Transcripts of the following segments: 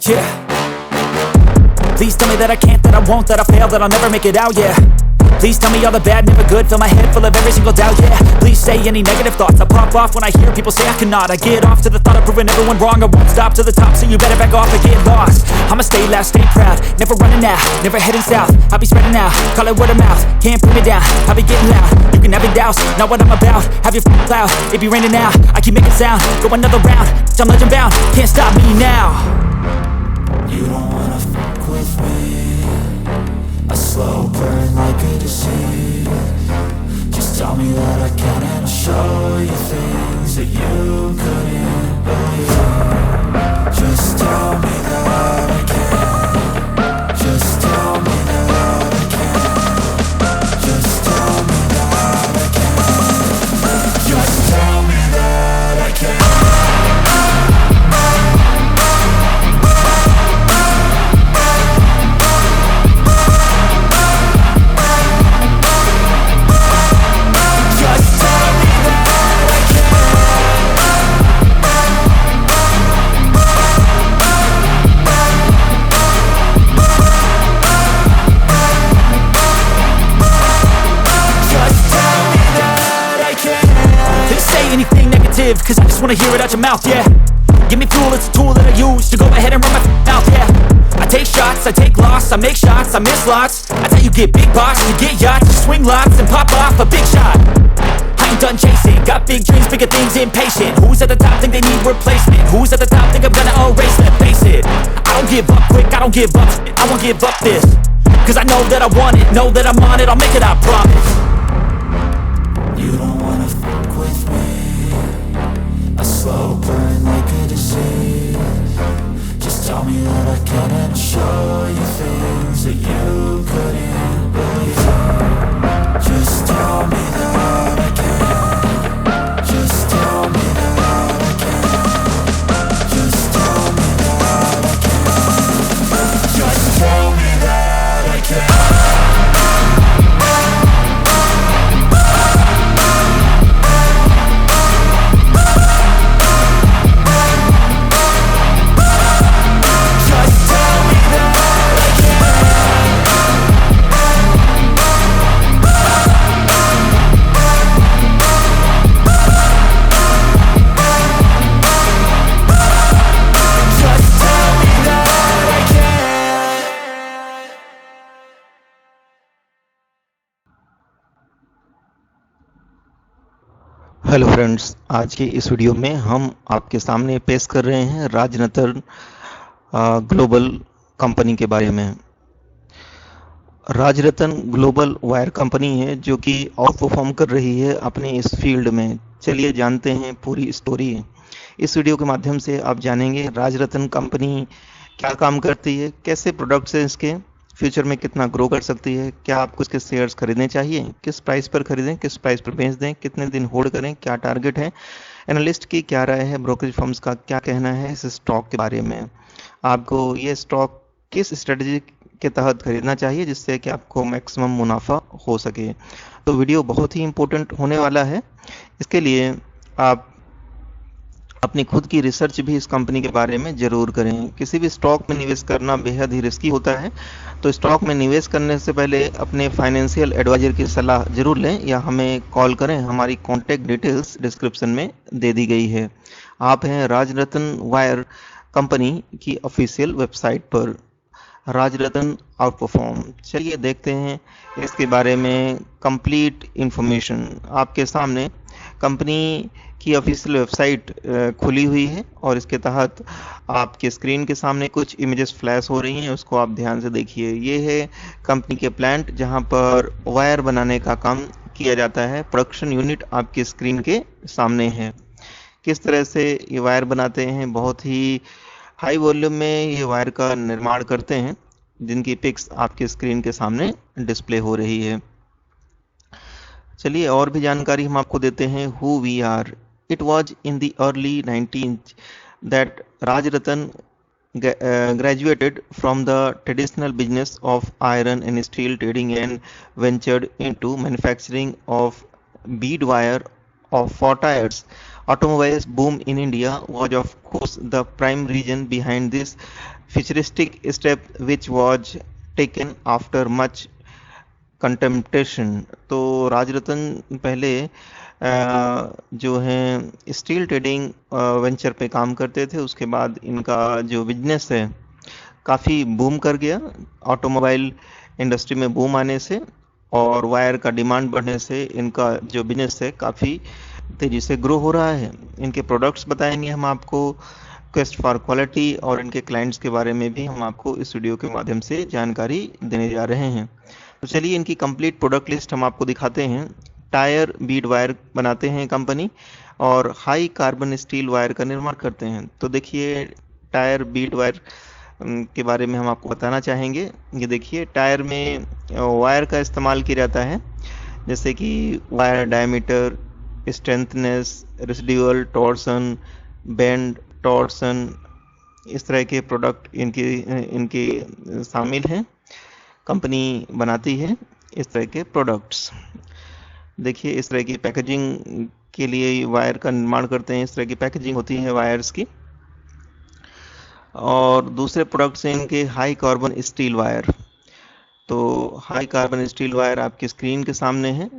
Yeah. Please tell me that I can't, that I won't, that I fail, that I'll never make it out, yeah. Please tell me all the bad, never good, fill my head full of every single doubt, yeah. Please say any negative thoughts, I pop off when I hear people say I cannot. I get off to the thought of proving everyone wrong, I won't stop to the top, so you better back off and get lost. I'ma stay loud, stay proud, never running out, never heading south. I'll be spreading out, call it word of mouth, can't put me down, I'll be getting loud. You can have your doubts, not what I'm about, have your cloud, it be raining now, I keep making sound, go another round, I'm legend bound, can't stop me now. You don't wanna fuck with me, a slow burn like a disease. Just tell me that I can and I'll show you things that you couldn't believe. Just tell me that I can. Just tell me that I can. Just tell me that I can. Just tell me that I can. Cause I just wanna hear it out your mouth, yeah. Give me fuel, it's a tool that I use to go ahead and run my mouth, yeah. I take shots, I take loss, I make shots, I miss lots. That's how you get big boss, you get yachts, you swing lots and pop off a big shot. I ain't done chasing, got big dreams, bigger things, impatient. Who's at the top think they need replacement? Who's at the top think I'm gonna erase them? Face it, I don't give up quick, I don't give up shit, I won't give up this. Cause I know that I want it, know that I'm on it, I'll make it, I promise. You don't wanna fuck with me, a slow burn like a disease. Just tell me that I can and I'll show you things that you couldn't believe. Just tell me that I can. Just tell me that I can. Just tell me that I can. Just tell me that I can. Hello friends, आज के इस video में हम आपके सामने पेश कर रहे हैं राजरतन ग्लोबल कंपनी के बारे में। राजरतन ग्लोबल वायर कंपनी है जो कि आउट परफॉर्म कर रही है अपने इस फील्ड में। चलिए जानते हैं पूरी स्टोरी। इस वीडियो के माध्यम से आप जानेंगे राजरतन कंपनी क्या काम करती है, कैसे प्रोडक्ट्स हैं इसके, फ्यूचर में कितना ग्रो कर सकती है, क्या आपको इसके शेयर्स खरीदने चाहिए, किस प्राइस पर खरीदें, किस प्राइस पर बेच दें, कितने दिन होल्ड करें, क्या टारगेट है, एनालिस्ट की क्या राय है, ब्रोकरेज फर्म्स का क्या कहना है इस स्टॉक के बारे में, आपको ये स्टॉक किस स्ट्रेटजी के तहत खरीदना चाहिए जिससे कि आपको मैक्सिमम मुनाफा हो सके। तो वीडियो बहुत ही इंपॉर्टेंट होने वाला है। इसके लिए आप अपनी खुद की रिसर्च भी इस कंपनी के बारे में जरूर करें। किसी भी स्टॉक में निवेश करना बेहद ही रिस्की होता है, तो स्टॉक में निवेश करने से पहले अपने फाइनेंशियल एडवाइजर की सलाह जरूर लें या हमें कॉल करें। हमारी कॉन्टैक्ट डिटेल्स डिस्क्रिप्शन में दे दी गई है। आप हैं राजरतन वायर कंपनी की ऑफिशियल वेबसाइट पर, राजरतन आउट परफॉर्म। चलिए देखते हैं इसके बारे में कंप्लीट इंफॉर्मेशन। आपके सामने कंपनी की ऑफिशियल वेबसाइट खुली हुई है और इसके तहत आपके स्क्रीन के सामने कुछ इमेजेस फ्लैश हो रही हैं, उसको आप ध्यान से देखिए। ये है कंपनी के प्लांट जहां पर वायर बनाने का काम किया जाता है। प्रोडक्शन यूनिट आपके स्क्रीन के सामने है। किस तरह से ये वायर बनाते हैं, बहुत ही हाई वॉल्यूम में ये वायर का निर्माण करते हैं, जिनकी पिक्स आपके स्क्रीन के सामने डिस्प्ले हो रही है। चलिए और भी जानकारी हम आपको देते हैं। Who we are. It was in the early 19th that Rajaratan graduated from the traditional business of iron and steel trading and ventured into manufacturing of bead wire for tires, automobiles boom in India was of course the prime reason behind this futuristic step, which was taken after much contemplation. तो राजरतन पहले जो है steel trading venture पे काम करते थे, उसके बाद इनका जो बिजनेस है काफ़ी बूम कर गया ऑटोमोबाइल इंडस्ट्री में बूम आने से, और वायर का डिमांड बढ़ने से इनका जो बिजनेस है काफ़ी तेज़ी से ग्रो हो रहा है। इनके प्रोडक्ट्स बताएंगे हम आपको, क्वेस्ट फॉर क्वालिटी और इनके क्लाइंट्स के बारे में भी हम आपको इस वीडियो के माध्यम से जानकारी देने जा रहे हैं। तो चलिए इनकी कंप्लीट प्रोडक्ट लिस्ट हम आपको दिखाते हैं। टायर बीड वायर बनाते हैं कंपनी, और हाई कार्बन स्टील वायर का निर्माण करते हैं। तो देखिए टायर बीड वायर के बारे में हम आपको बताना चाहेंगे। ये देखिए टायर में वायर का इस्तेमाल किया जाता है, जैसे कि wire diameter, strengthness, residual torsion, bend torsion, इस तरह के प्रोडक्ट इनके शामिल हैं। कंपनी बनाती है इस तरह के प्रोडक्ट्स। देखिए इस तरह की पैकेजिंग के लिए वायर का निर्माण करते हैं, इस तरह की पैकेजिंग होती है वायर्स की। और दूसरे प्रोडक्ट्स हैं इनके हाई कार्बन स्टील वायर। तो हाई कार्बन स्टील वायर आपकी स्क्रीन के सामने है।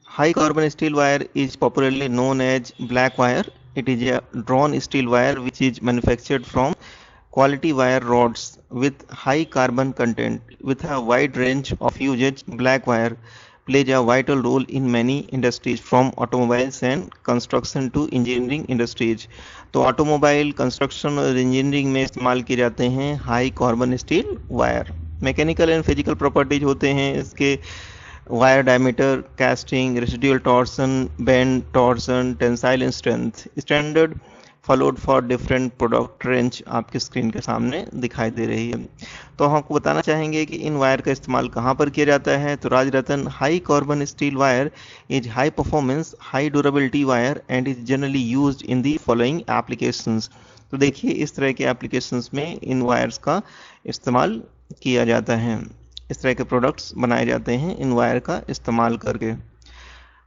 High carbon steel wire is popularly known as black wire. It is a drawn steel wire which is manufactured from quality wire rods with high carbon content with a wide range of usage. Black wire plays a vital role in many industries from automobiles and construction to engineering industries. तो automobile, construction और engineering में इस्तेमाल किए जाते हैं high carbon steel wire. Mechanical and physical properties होते हैं इसके wire diameter, casting, residual torsion, bend torsion, tensile strength. Standard followed for different product range आपकी स्क्रीन के सामने दिखाई दे रही है। तो हम आपको बताना चाहेंगे कि इन वायर का इस्तेमाल कहाँ पर किया जाता है। तो Rajratan high carbon steel wire is high performance, high durability wire and is generally used in the following applications. तो देखिए इस तरह के एप्लीकेशंस में इन वायर्स का इस्तेमाल किया जाता है। इस तरह के प्रोडक्ट्स बनाए जाते हैं इन वायर का इस्तेमाल करके।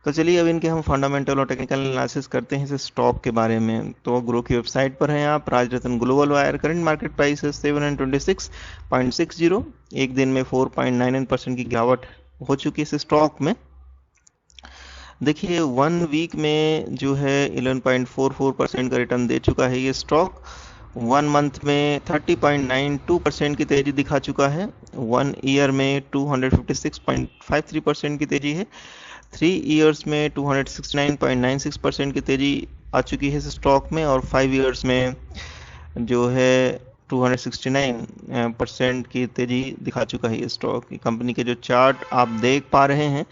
तो चलिए अब इनके हम फंडामेंटल और टेक्निकल एनालिसिस करते हैं इस स्टॉक के बारे में। तो ग्रो की वेबसाइट पर हैं आप। Rajratan global wire current market price है 726.60। एक दिन में 4.99% की गिरावट हो चुकी है इस स्टॉक में। देखिए 1 वीक में जो है 11.44% का रिटर्न दे चुका है ये स्टॉक। 1 मंथ में 30.92% की तेजी दिखा चुका है। 1 ईयर में 256.53% की तेजी है। 3 इयर्स में 269.96% की तेजी आ चुकी है इस स्टॉक में। और 5 इयर्स में जो है 269% की तेजी दिखा चुका है ये स्टॉक। कंपनी के जो चार्ट आप देख पा रहे हैं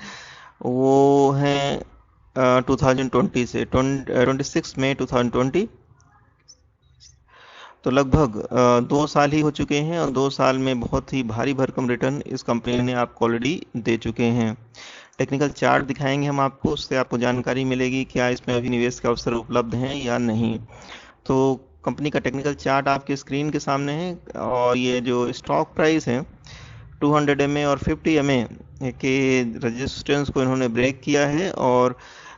वो हैं 2020 से 26 मई 2020। तो लगभग 2 साल ही हो चुके हैं, और 2 साल में बहुत ही भारी भरकम रिटर्न इस कंपनी ने आपको ऑलरेडी दे चुके हैं। टेक्निकल चार्ट दिखाएंगे हम आपको, उससे आपको जानकारी मिलेगी क्या इसमें अभी निवेश के अवसर उपलब्ध हैं या नहीं। तो कंपनी का टेक्निकल चार्ट आपके स्क्रीन के सामने है, और ये जो स्टॉक प्राइस है 200 MA और 50 MA के रेजिस्टेंस को इन्होंने ब्रेक किया है, और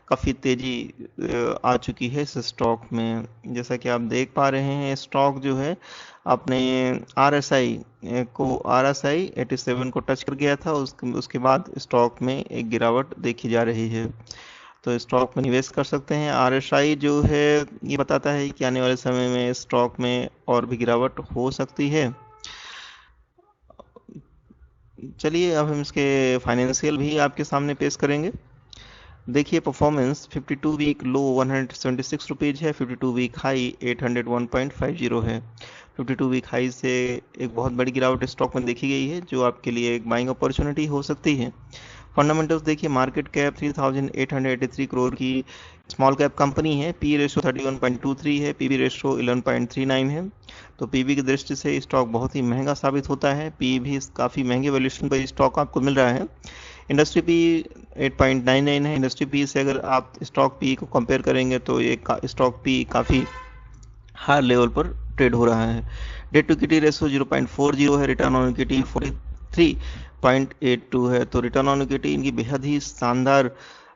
काफ़ी तेज़ी आ चुकी है इस स्टॉक में। जैसा कि आप देख पा रहे हैं स्टॉक जो है अपने RSI 87 को टच कर गया था, उसके बाद स्टॉक में एक गिरावट देखी जा रही है। तो स्टॉक में निवेश कर सकते हैं। RSI जो है ये बताता है कि आने वाले समय में स्टॉक में और भी गिरावट हो सकती है। चलिए अब हम इसके फाइनेंशियल भी आपके सामने पेश करेंगे। देखिए परफॉर्मेंस 52 वीक लो 176 रुपीज़ है, 52 वीक हाई 801.50 है। 52 वीक हाई से एक बहुत बड़ी गिरावट स्टॉक में देखी गई है, जो आपके लिए एक बाइंग अपॉर्चुनिटी हो सकती है। फंडामेंटल्स देखिए, मार्केट कैप 3883 करोड़ की स्मॉल कैप कंपनी है। पी रेशो 31.23 है, पीबी रेशो 11.39 है। तो पीबी की दृष्टि से स्टॉक बहुत ही महंगा साबित होता है। पी भी काफ़ी महंगे वैल्यूएशन पर स्टॉक आपको मिल रहा है। इंडस्ट्री पी 8.99 है। इंडस्ट्री पी से अगर आप स्टॉक पी को कंपेयर करेंगे तो ये स्टॉक पी काफ़ी हाई लेवल पर ट्रेड हो रहा है। डेट टू इक्विटी रेशो 0.40 है। रिटर्न ऑन इक्विटी 43.82 है। तो रिटर्न ऑन इक्विटी इनकी बेहद ही शानदार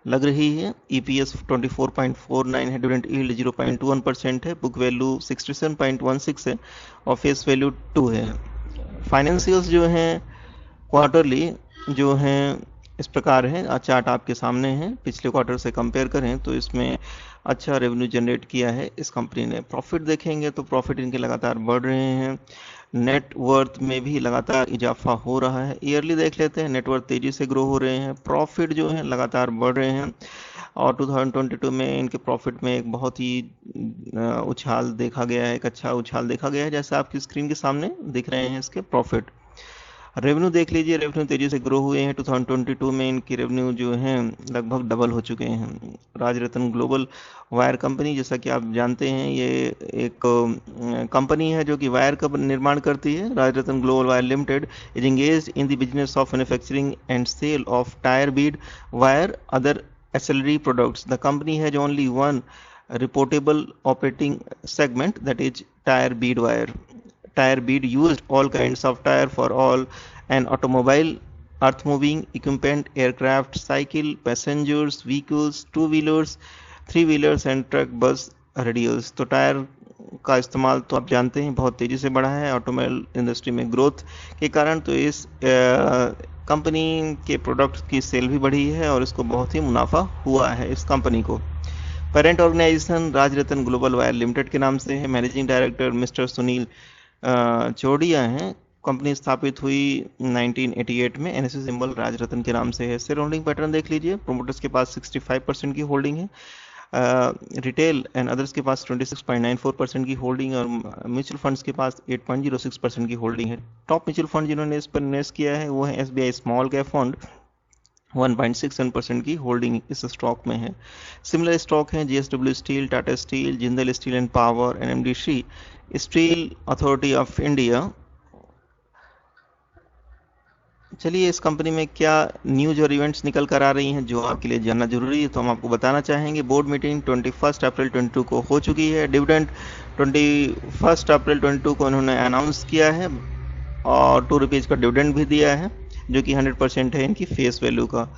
लग रही है। EPS 24.49 है, डिविडेंड यील्ड 0.21% है, बुक वैल्यू 67.16 है और फेस वैल्यू 2 है। फाइनेंशियल्स जो हैं क्वार्टरली जो हैं इस प्रकार है, चार्ट आपके सामने है। पिछले क्वार्टर से कंपेयर करें तो इसमें अच्छा रेवेन्यू जनरेट किया है इस कंपनी ने। प्रॉफिट देखेंगे तो प्रॉफिट इनके लगातार बढ़ रहे हैं, नेट वर्थ में भी लगातार इजाफा हो रहा है। ईयरली देख लेते हैं, नेट वर्थ तेजी से ग्रो हो रहे हैं, प्रॉफिट जो है लगातार बढ़ रहे हैं और 2022 में इनके प्रॉफिट में एक बहुत ही उछाल देखा गया है, एक अच्छा उछाल देखा गया है, जैसे आपकी स्क्रीन के सामने दिख रहे हैं इसके प्रॉफिट। रेवेन्यू देख लीजिए, रेवेन्यू तेजी से ग्रो हुए हैं। 2022 में इनकी रेवेन्यू जो है लगभग डबल हो चुके हैं। राजरत्न ग्लोबल वायर कंपनी, जैसा कि आप जानते हैं, ये एक कंपनी है जो कि वायर का निर्माण करती है। Rajratan global wire limited is engaged in the business of manufacturing and sale of tyre bead wire other ancillary products. The company has only one reportable operating segment, that is tire bead wire. Tire bead used all kinds of tire for all an automobile, earth moving equipment, aircraft, cycle, passengers vehicles, two wheelers, three wheelers and truck, बस, radialis. तो tyre का इस्तेमाल तो आप जानते हैं बहुत तेज़ी से बढ़ा है ऑटोमोबाइल इंडस्ट्री में ग्रोथ के कारण। तो इस कंपनी के प्रोडक्ट्स की सेल भी बढ़ी है और इसको बहुत ही मुनाफा हुआ है इस कंपनी को। Parent organisation Rajratan global wire limited के नाम से है। Managing director mister Sunil Chordia हैं। कंपनी स्थापित हुई 1988 में। एनएससी सिंबल राजरत्न के नाम से है। शेयर होल्डिंग पैटर्न देख लीजिए, प्रोमोटर्स के पास 65% की होल्डिंग है, रिटेल एंड अदर्स के पास 26.94% की होल्डिंग और म्यूचुअल फंड्स के पास 8.06% की होल्डिंग है। टॉप म्यूचुअल फंड जिन्होंने इस पर इन्वेस्ट किया है वो है एसबीआई स्मॉल कैप फंड, 1.67% की होल्डिंग इस स्टॉक में है। सिमिलर स्टॉक हैं JSW steel, Tata steel, Jindal steel and power, NMDC, steel authority of India. चलिए इस कंपनी में क्या न्यूज और इवेंट्स निकल कर आ रही हैं जो आपके लिए जानना जरूरी है, तो हम आपको बताना चाहेंगे। बोर्ड मीटिंग 21 अप्रैल 22 को हो चुकी है। डिविडेंड 21 अप्रैल 22 को उन्होंने अनाउंस किया है और 2 रुपीज़ का डिविडेंड भी दिया है जो कि 100% है इनकी फेस वैल्यू का।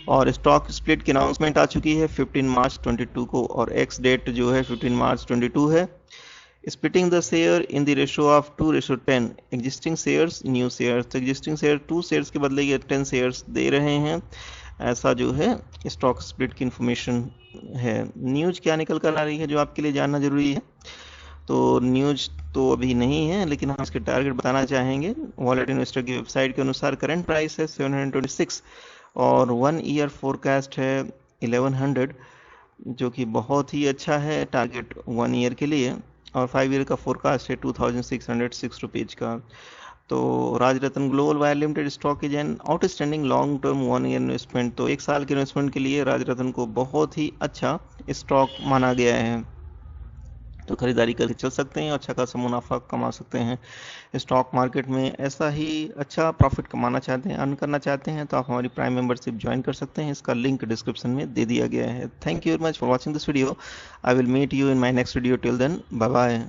और स्टॉक स्प्लिट की अनाउंसमेंट आ चुकी है 15 मार्च 22 को और एक्स डेट जो है 15 मार्च 22 है। Splitting the share in the ratio of 2:10, existing shares, new shares। तो existing share 2 shares के बदले ये 10 shares दे रहे हैं, ऐसा जो है स्टॉक स्प्लिट की इंफॉर्मेशन है। न्यूज क्या निकल कर आ रही है जो आपके लिए जानना जरूरी है, तो न्यूज तो अभी नहीं है लेकिन हम इसके टारगेट बताना चाहेंगे। वॉलेट इन्वेस्टर की वेबसाइट के अनुसार करंट प्राइस है 726 और 1 ईयर फोरकास्ट है 1100 जो कि बहुत ही अच्छा है टारगेट 1 ईयर के लिए, और 5 ईयर का फोरकास्ट है 2606 रुपीज़ का। तो Rajratna global wire limited stock is an outstanding long term 1 year investment. तो 1 साल के इन्वेस्टमेंट के लिए राजरत्न को बहुत ही अच्छा स्टॉक माना गया है, तो खरीदारी करके चल सकते हैं, अच्छा खासा मुनाफा कमा सकते हैं स्टॉक मार्केट में। ऐसा ही अच्छा प्रॉफिट कमाना चाहते हैं, अर्न करना चाहते हैं, तो आप हमारी प्राइम मेंबरशिप ज्वाइन कर सकते हैं। इसका लिंक डिस्क्रिप्शन में दे दिया गया है। Thank you very much for watching this video. I will meet you in my next video. Till then, bye bye.